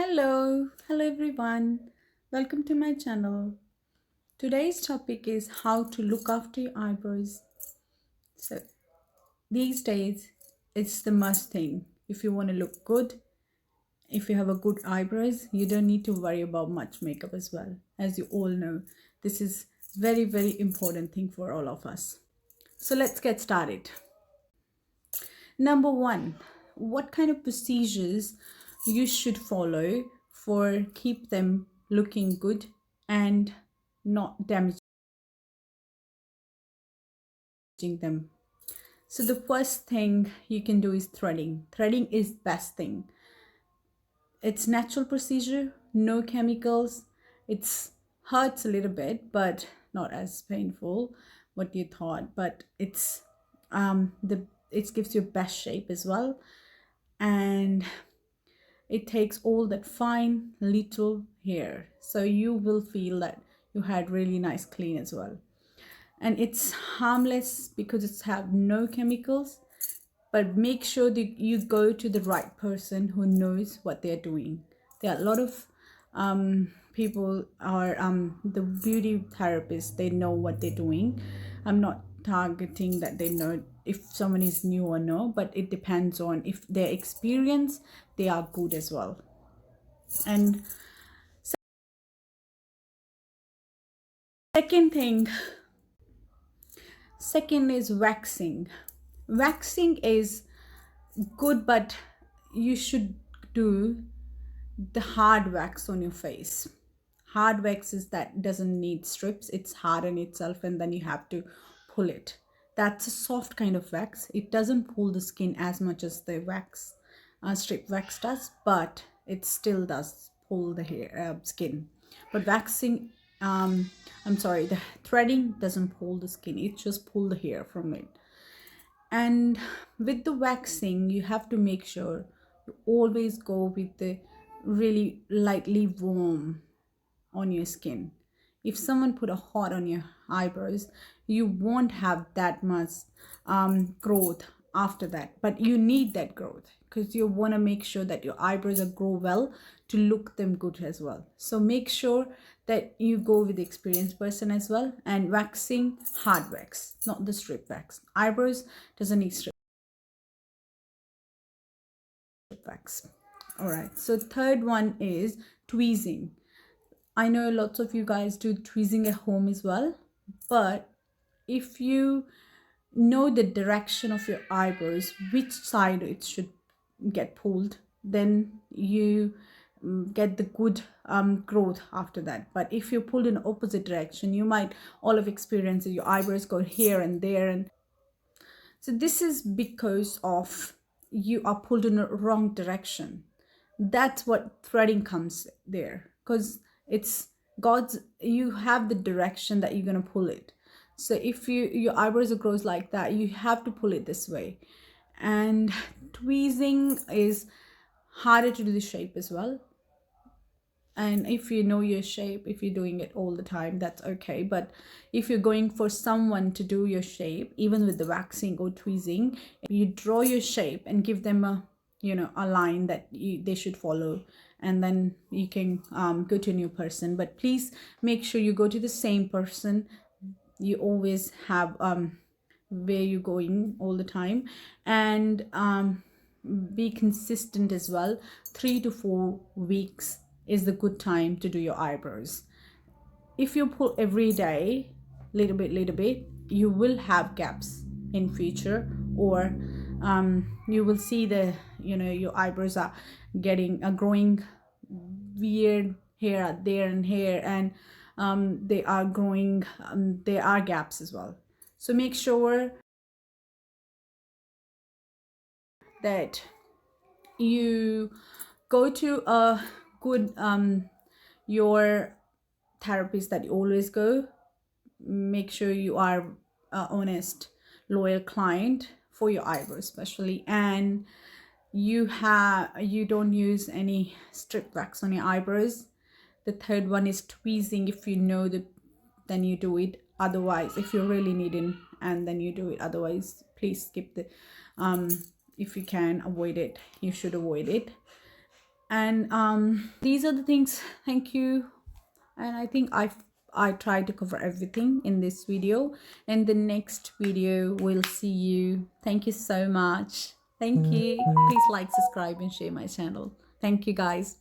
Hello everyone. Welcome to my channel. Today's topic is how to look after your eyebrows. So, these days it's the must thing. If you want to look good, if you have a good eyebrows, you don't need to worry about much makeup as well. As you all know, this is very important thing for all of us. So, let's get started. Number 1, what kind of procedures you should follow for keep them looking good and not damaging them. So the first thing you can do is threading. Threading is best thing. It's natural procedure, no chemicals. It's hurts a little bit, but not as painful what you thought. But the it gives you best shape as well, and it takes all that fine little hair, so you will feel that you had really nice clean as well. And it's harmless because it's have no chemicals, but make sure that you go to the right person who knows what they're doing. There are a lot of people are the beauty therapists, they know what they're doing. I'm not targeting that they know if someone is new or no, but it depends on if their experience, they are good as well. And second thing, second is waxing. Waxing is good, but you should do the hard wax on your face. Hard wax is that doesn't need strips, it's hard in itself, and then you have to pull it. That's a soft kind of wax. It doesn't pull the skin as much as the wax, strip wax does, but it still does pull the hair, skin. But waxing, I'm sorry, the threading doesn't pull the skin, it just pull the hair from it. And with the waxing, you have to make sure you always go with the really lightly warm on your skin. If someone put a hot on your eyebrows, you won't have that much growth after that, but you need that growth because you want to make sure that your eyebrows are grow well to look them good as well. So make sure that you go with the experienced person as well. And waxing, hard wax, not the strip wax. Eyebrows doesn't need strip wax. All right, so third one is tweezing. I know lots of you guys do tweezing at home as well, but if you know the direction of your eyebrows, which side it should get pulled, then you get the good growth after that. But if you pulled in the opposite direction, you might all of experience your eyebrows go here and there. And so this is because of you are pulled in the wrong direction. That's what threading comes there, because it's God's, you have the direction that you're going to pull it. So if your eyebrows grows like that, you have to pull it this way. And tweezing is harder to do the shape as well. And if you know your shape, if you're doing it all the time, that's okay. But if you're going for someone to do your shape, even with the waxing or tweezing, you draw your shape and give them a a line that they should follow, and then you can go to a new person. But please make sure you go to the same person. You always have where you're going all the time. And be consistent as well. 3 to 4 weeks is the good time to do your eyebrows. If you pull every day, little bit, you will have gaps in future, or you will see the your eyebrows are getting growing weird hair there and here, and they are growing, there are gaps as well. So make sure that you go to a good your therapist that you always go. Make sure you are a honest, loyal client for your eyebrows especially. And you don't use any strip wax on your eyebrows. The third one is tweezing. If you know the, then you do it. Otherwise, if you really need it, and then you do it. Otherwise, please skip the if you can avoid it, you should avoid it. And these are the things. Thank you. And I think I tried to cover everything in this video. In the next video we'll see you. Thank you so much. Thank you. Please like, subscribe and share my channel. Thank you guys.